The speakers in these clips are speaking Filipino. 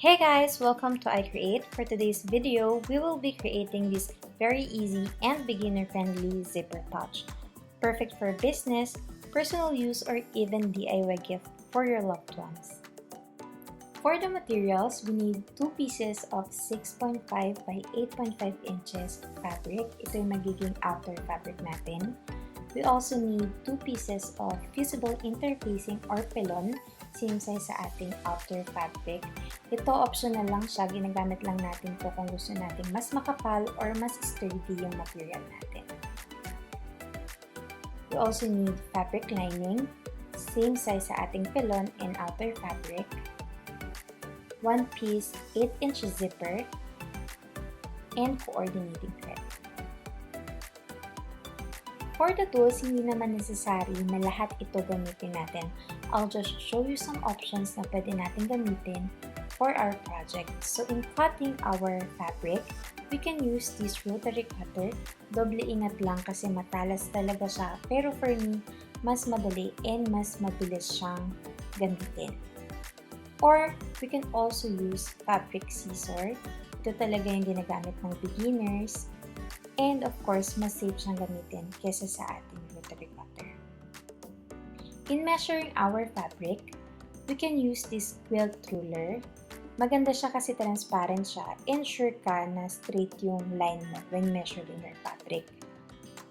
Hey guys! Welcome to iCreate. For today's video, we will be creating this very easy and beginner-friendly zipper pouch. Perfect for business, personal use, or even DIY gift for your loved ones. For the materials, we need 2 pieces of 6.5 by 8.5 inches fabric. Ito yung magiging outer fabric natin. We also need 2 pieces of Fusible Interfacing or pelon, same size sa ating outer fabric. Ito optional lang siya, ginagamit lang natin to kung gusto natin mas makapal or mas sturdy yung material natin. We also need fabric lining, same size sa ating pelon and outer fabric, 1 piece 8-inch zipper, and coordinating thread. For the tools, hindi naman necessary na lahat ito gamitin natin. I'll just show you some options na pwede natin gamitin for our project. So in cutting our fabric, we can use this rotary cutter. Doble ingat lang kasi matalas talaga siya. Pero for me, mas madali and mas mabilis siyang gamitin. Or we can also use fabric scissor. Ito talaga yung ginagamit ng beginners. And of course, mas safe siyang gamitin kesa sa ating rotary cutter. In measuring our fabric, we can use this quilt ruler. Maganda siya kasi transparent siya. Ensure ka na straight yung line mo when measuring your fabric.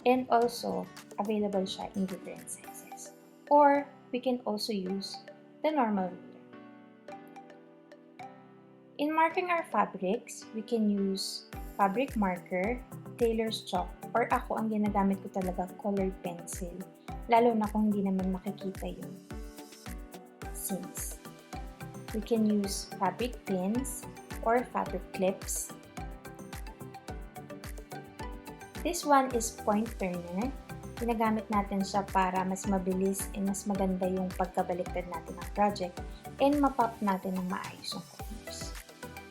And also, available siya in different sizes. Or, we can also use the normal ruler. In marking our fabrics, we can use fabric marker, tailor's chalk, or ako ang ginagamit ko talaga colored pencil, lalo na kung hindi naman makikita yung seams. We can use fabric pins or fabric clips. This one is point turner. Ginagamit natin siya para mas mabilis and mas maganda yung pagkabaliktad natin ng project and mapop natin ng maayos yung corners.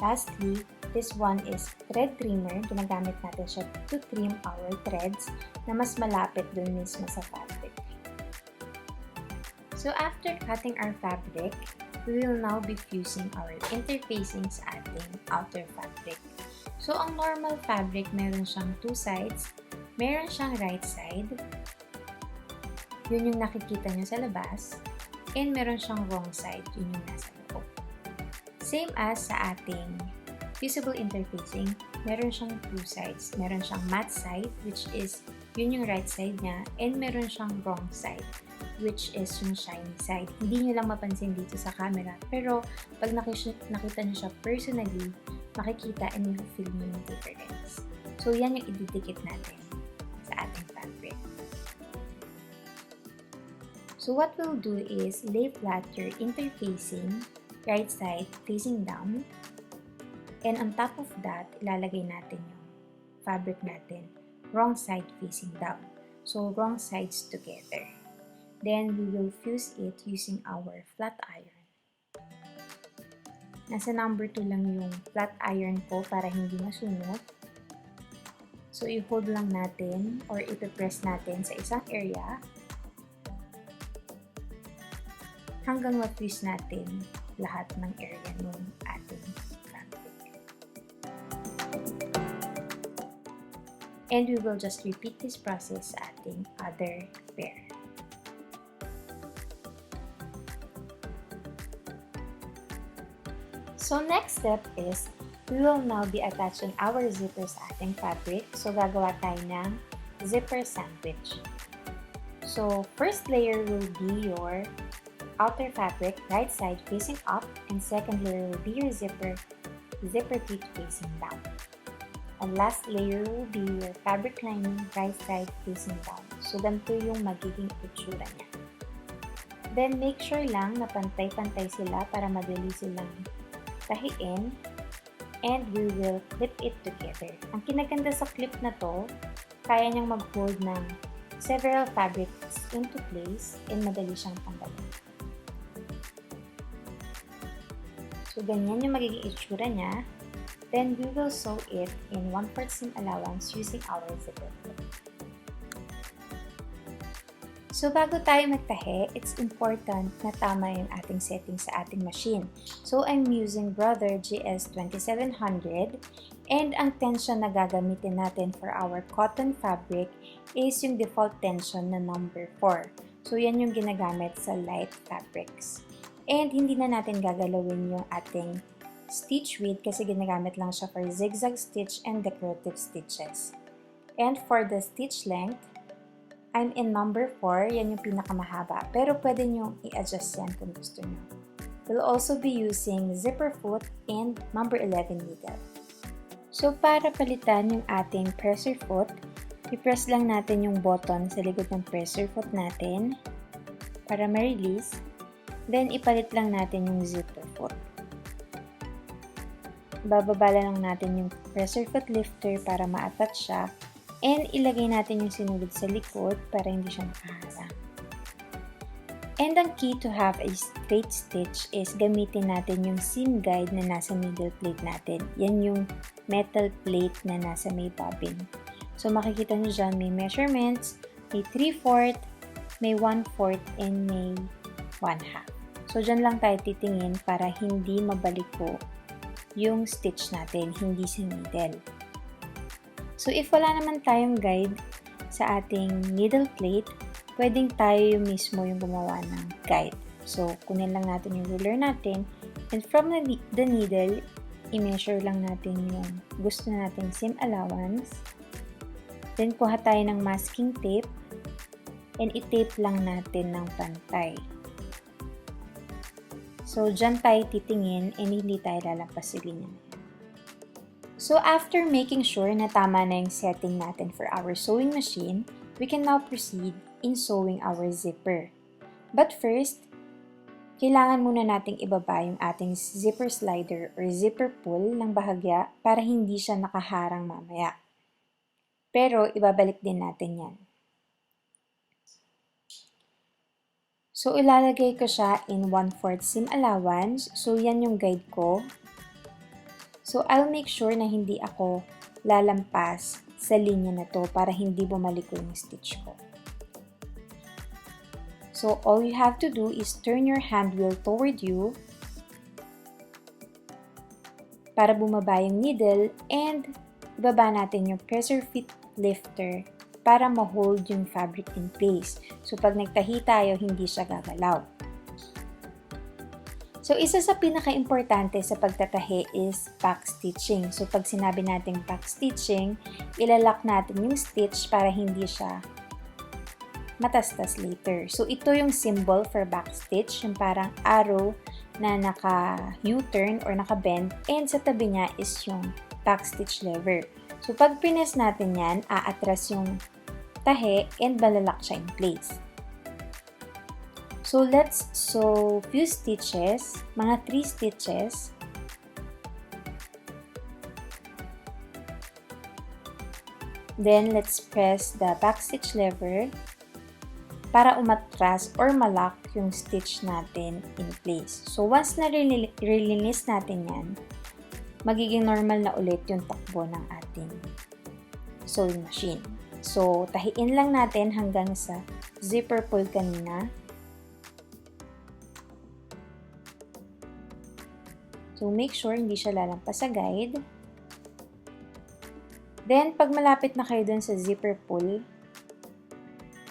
Lastly, this one is thread trimmer. Ginagamit natin siya to trim our threads na mas malapit dun mismo sa fabric. So after cutting our fabric, we will now be fusing our interfacing sa ating outer fabric. So ang normal fabric, meron siyang 2 sides. Meron siyang right side. Yun yung nakikita nyo sa labas. And meron siyang wrong side. Yun yung nasa loob. Same as sa ating Fusible Interfacing, meron siyang 2 sides. Meron siyang matte side, which is yun yung right side niya, and meron siyang wrong side, which is yung shiny side. Hindi nyo lang mapansin dito sa camera, pero pag nakita nyo siya personally, makikita and feel nyo yung difference. So yan yung ididikit natin sa ating fabric. So what we'll do is lay flat your interfacing, right side facing down. And on top of that, ilalagay natin yung fabric natin, wrong side facing down. So, wrong sides together. Then, we will fuse it using our flat iron. Nasa number 2 lang yung flat iron ko para hindi masunog. So, i-hold lang natin or ipipress natin sa isang area hanggang ma-fuse natin lahat ng area ng ating fabric. And we will just repeat this process sa ating other pair. So next step is, we will now be attaching our zipper sa ating fabric. So gagawa tayo ng zipper sandwich. So first layer will be your outer fabric, right side facing up, and second layer will be your zipper teeth facing down. And last layer will be your fabric lining, right side facing down. So ganito yung magiging itsura niya. Then make sure lang na pantay-pantay sila para madali silang tahiin, and we will clip it together. Ang kinaganda sa clip na to, kaya niyang mag-hold ng several fabrics into place and madali siyang tanggalin. So, ganyan yung magiging itsura niya. Then, we will sew it in 1% allowance using our zipper clip. So bago tayo magtahe, it's important na tama yung ating setting sa ating machine. So I'm using Brother GS2700 and ang tension na gagamitin natin for our cotton fabric is yung default tension na number 4. So yan yung ginagamit sa light fabrics. And hindi na natin gagalawin yung ating stitch width kasi ginagamit lang siya for zigzag stitch and decorative stitches. And for the stitch length, I'm in number 4, yan yung pinakamahaba, pero pwede nyo i-adjust yan kung gusto nyo. We'll also be using zipper foot and number 11 needle. So para palitan yung ating presser foot, i-press lang natin yung button sa likod ng presser foot natin para ma-release. Then ipalit lang natin yung zipper foot. Bababa lang natin yung presser foot lifter para ma-attach siya. And ilagay natin yung sinulid sa likod para hindi siya makaharang. And ang key to have a straight stitch is gamitin natin yung seam guide na nasa middle plate natin. Yan yung metal plate na nasa may bobbin. So makikita nyo dyan may measurements, may 3/4, may 1/4, and may 1/2. So dyan lang tayo titingin para hindi mabaliko yung stitch natin, hindi sa middle. So if wala naman tayong guide sa ating needle plate, pwedeng tayo mismo yung gumawa ng guide. So kunin lang natin yung ruler natin and from the needle, i-measure lang natin yung gusto nating seam allowance. Then kuha tayo ng masking tape and i-tape lang natin ng pantay. So dyan tayo titingin and hindi tayo lalampas sa linya. So after making sure na tama na yung setting natin for our sewing machine, we can now proceed in sewing our zipper. But first, kailangan muna nating ibaba yung ating zipper slider or zipper pull ng bahagya para hindi siya nakaharang mamaya. Pero ibabalik din natin yan. So ilalagay ko siya in 1/4 seam allowance. So yan yung guide ko. So, I'll make sure na hindi ako lalampas sa linya na to para hindi bumaliko yung stitch ko. So, all you have to do is turn your hand wheel toward you para bumaba yung needle and ibaba natin yung presser foot lifter para ma-hold yung fabric in place. So, pag nagtahi tayo, hindi siya gagalaw. So, isa sa pinaka-importante sa pagtatahi is backstitching. So, pag sinabi natin backstitching, ilalak natin yung stitch para hindi siya matastas later. So, ito yung symbol for backstitch, yung parang arrow na naka-U-turn or naka-bend, and sa tabi niya is yung backstitch lever. So, pag press natin yan, aatras yung tahi and malalak siya in place. So, let's sew few stitches, mga 3 stitches. Then, let's press the backstitch lever para umatras or malak yung stitch natin in place. So, once na release natin yan, magiging normal na ulit yung takbo ng ating sewing machine. So, tahiin lang natin hanggang sa zipper pull kanina. So, make sure hindi siya lalampas sa guide. Then, pag malapit na kayo dun sa zipper pull,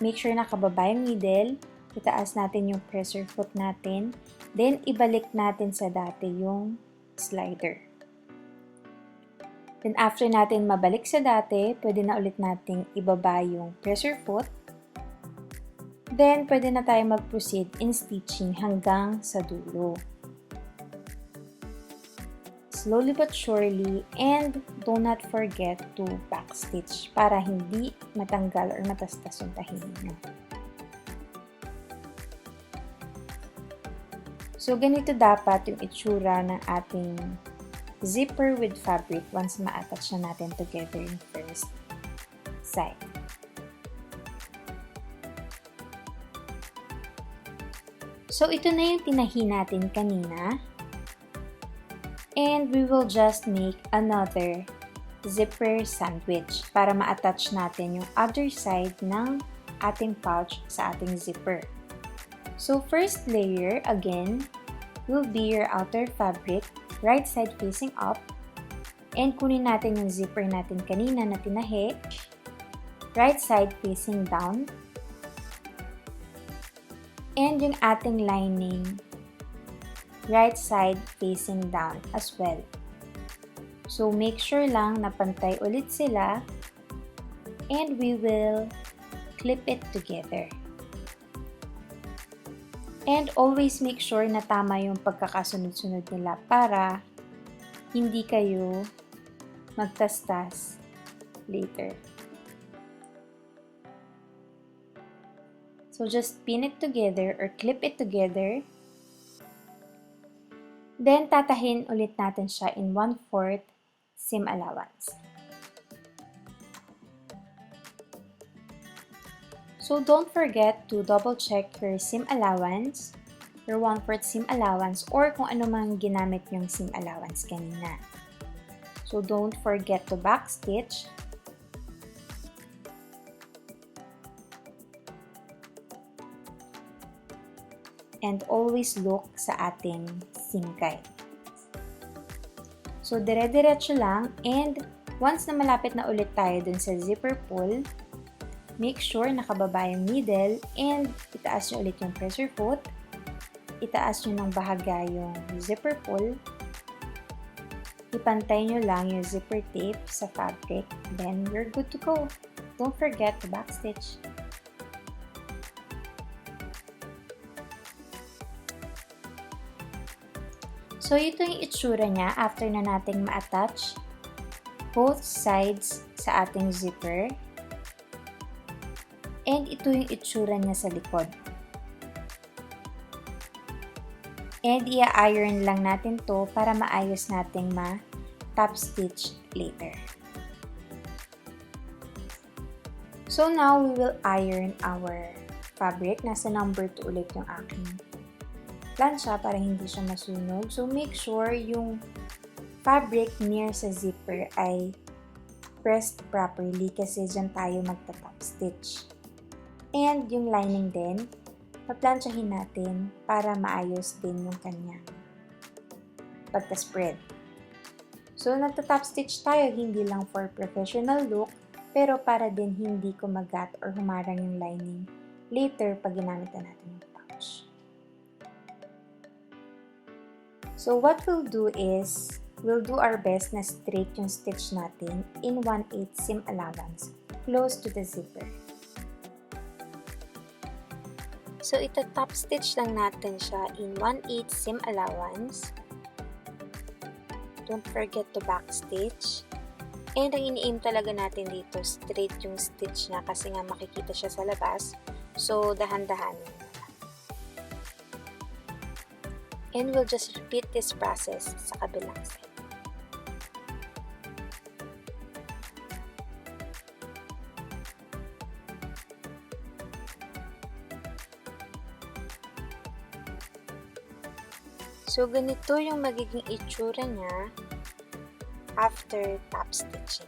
make sure nakababa yung needle, itaas natin yung presser foot natin, then ibalik natin sa dati yung slider. Then, after natin mabalik sa dati, pwede na ulit nating ibaba yung presser foot. Then, pwede na tayo mag-proceed in stitching hanggang sa dulo. Slowly but surely, and do not forget to backstitch para hindi matanggal or matastas yung tahi niyo. So, ganito dapat yung itsura ng ating zipper with fabric once ma-attach na natin together yung first side. So, ito na yung tinahi natin kanina. And we will just make another zipper sandwich para ma-attach natin yung other side ng ating pouch sa ating zipper. So first layer, again, will be your outer fabric, right side facing up. And kunin natin yung zipper natin kanina na tinahi, right side facing down. And yung ating lining, right side facing down as well. So make sure lang na pantay ulit sila. And we will clip it together. And always make sure na tama yung pagkakasunod-sunod nila para hindi kayo magtastas later. So just pin it together or clip it together. Then tatahin ulit natin siya in 1/4 seam allowance. So don't forget to double check your seam allowance, your 1/4 seam allowance, or kung ano mang ginamit yung seam allowance kanina. So don't forget to backstitch. And always look sa ating seam guide. So dire-diretso lang, and once na malapit na ulit tayo dun sa zipper pull, make sure nakababa yung needle and itaas nyo ulit yung pressure foot. Itaas nyo ng bahaga yung zipper pull. Ipantay nyo lang yung zipper tape sa fabric. Then you're good to go. Don't forget to backstitch. So ito yung itsura niya after na nating ma-attach both sides sa ating zipper. And ito yung itsura niya sa likod. And i-iron lang natin to para maayos nating ma-top stitch later. So now we will iron our fabric. Nasa number 2 ulit yung aking plancha para hindi siya masunog. So make sure yung fabric near sa zipper ay pressed properly kasi dyan tayo magta-top stitch. And yung lining din, paplansyahin natin para maayos din yung kanyang pagka-spread. So, nagta-top stitch tayo hindi lang for professional look, pero para din hindi kumagat or humarang yung lining later pag ginamit na natin yung pouch. So, what we'll do is, we'll do our best na straight yung stitch natin in 1/8 seam allowance, close to the zipper. So, ita-top stitch lang natin siya in 1/8 seam allowance. Don't forget to backstitch. And ang ini-aim talaga natin dito, straight yung stitch niya kasi nga makikita siya sa labas. So, dahan-dahanin. And we'll just repeat this process sa kabilang side. So, ganito yung magiging itsura niya after top stitching.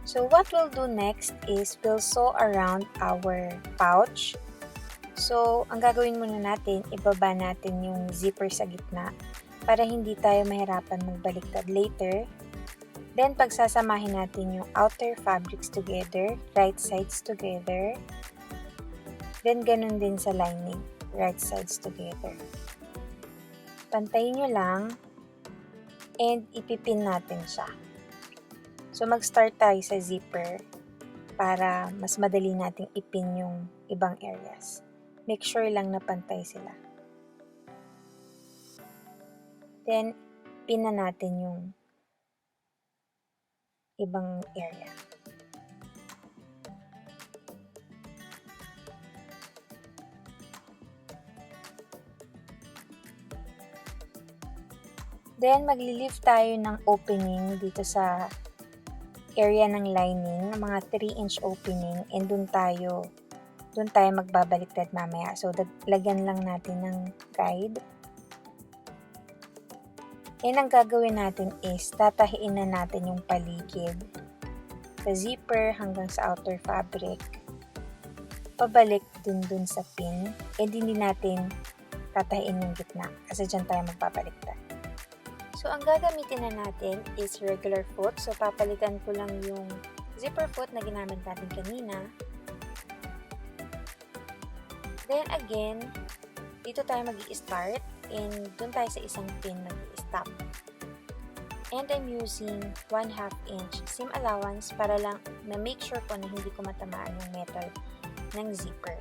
So, what we'll do next is we'll sew around our pouch. So, ang gagawin muna natin, ibaba natin yung zipper sa gitna para hindi tayo mahirapan magbaliktad later. Then, pagsasamahin natin yung outer fabrics together, right sides together. Then, ganun din sa lining, right sides together. Pantayin nyo lang and ipipin natin siya. So, mag-start tayo sa zipper para mas madali nating ipin yung ibang areas. Make sure lang na pantay sila. Then, pin na natin yung ibang area. Then, magli-leave tayo ng opening dito sa area ng lining, ng mga 3-inch opening, and dun tayo magbabaliktad mamaya. So, lagyan lang natin ng guide. And ang gagawin natin is tatahiin na natin yung paligid sa zipper hanggang sa outer fabric. Pabalik dun sa pin. And hindi natin tatahiin yung gitna kasi dyan tayo magpapaliktad. So, ang gagamitin na natin is regular foot. So, papalitan ko lang yung zipper foot na ginamit natin kanina. Then again, dito tayo mag-i-start and dun tayo sa isang pin mag-i-stop. And I'm using 1/2 inch seam allowance para lang ma-make sure ko na hindi ko matamaan yung metal ng zipper.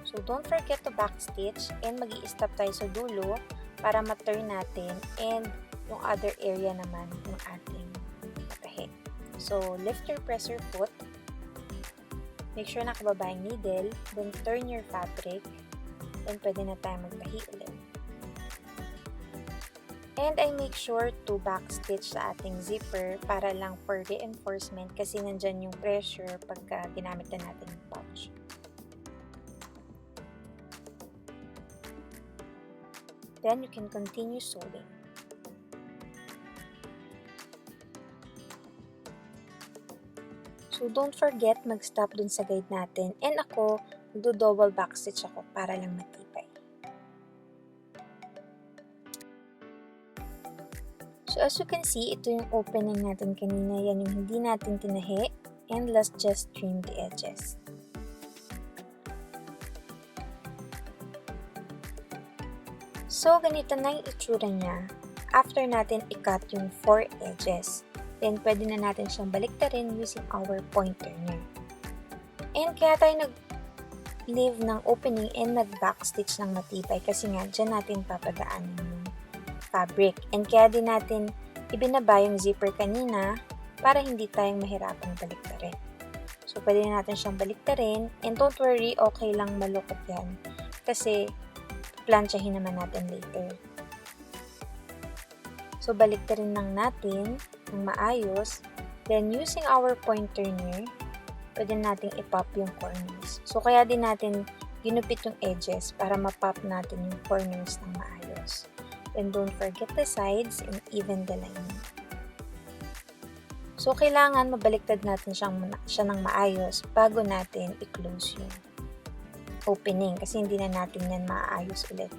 So, don't forget to backstitch and mag-i-stop tayo sa dulo para ma-turn natin and yung other area naman yung ating matahi. So, lift your presser foot. Make sure nakababa yung needle. Then, turn your fabric. Then, pwede na tayo magtahi ulit. And I make sure to backstitch sa ating zipper para lang for reinforcement kasi nandyan yung pressure pagka ginamit na natin yung pouch. Then, you can continue sewing. So, don't forget mag-stop dun sa guide natin. And ako, magdo-double backstitch ako para lang matibay. So, as you can see, ito yung opening natin kanina. Yan yung hindi natin tinahi. And let's just trim the edges. So, ganito na yung itsura niya after natin i-cut yung 4 edges. Then, pwede na natin siyang baliktarin using our pointer niya. And kaya tayo nag-leave ng opening and nag-backstitch ng matibay kasi nga, dyan natin papadaanin yung fabric. And kaya din natin ibinaba yung zipper kanina para hindi tayong mahirapang baliktarin. So, pwede na natin siyang baliktarin. And don't worry, okay lang malukot yan. Kasi, planchahin naman natin later. So, baliktarin lang natin ng maayos. Then, using our pointer niya, pwede natin i-pop yung corners. So, kaya din natin ginupit yung edges para ma-pop natin yung corners ng maayos. Then, don't forget the sides and even the lining. So, kailangan mabaliktad natin siya ng maayos bago natin i-close yung opening kasi hindi na natin yan maayos ulit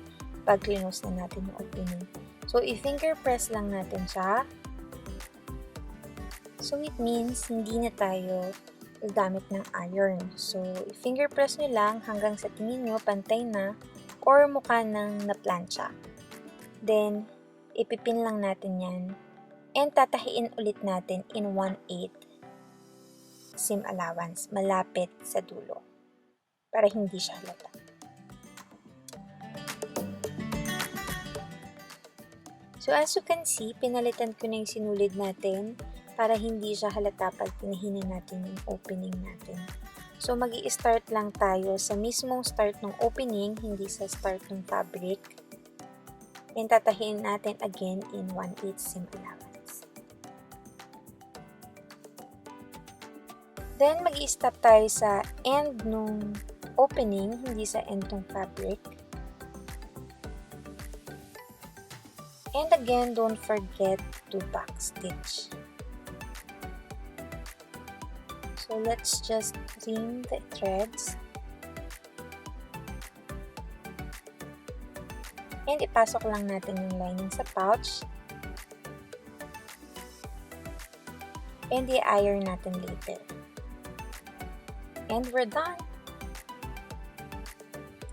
pag close na natin yung opening. So, i-finger press lang natin siya. So, it means hindi na tayo gagamit ng iron. So, i-finger press nyo lang hanggang sa tingin nyo pantay na or mukha ng na-plancha. Then, ipipin lang natin yan and tatahiin ulit natin in 1/8 seam allowance malapit sa dulo para hindi siya halata. So, as you can see, pinalitan ko na yung sinulid natin para hindi siya halata pag tinahinan natin yung opening natin. So, mag-i-start lang tayo sa mismong start ng opening, hindi sa start ng fabric. And tatahiin natin again in 1/8 seam allowance. Then, mag-i-stop tayo sa end nung opening, hindi sa end ng fabric. And again, don't forget to backstitch. So, let's just trim the threads. And ipasok lang natin yung lining sa pouch. And i-iron natin later. And we're done!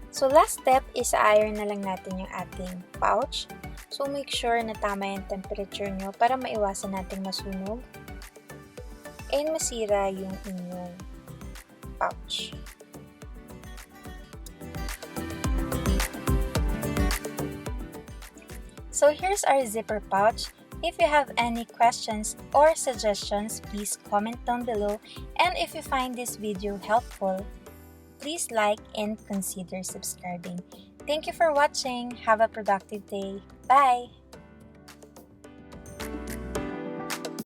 So, last step is iron na lang natin yung ating pouch. So, make sure na tama yung temperature nyo para maiwasan nating masunog and masira yung inyong pouch. So, here's our zipper pouch. If you have any questions or suggestions, please comment down below. And if you find this video helpful, please like and consider subscribing. Thank you for watching. Have a productive day. Bye!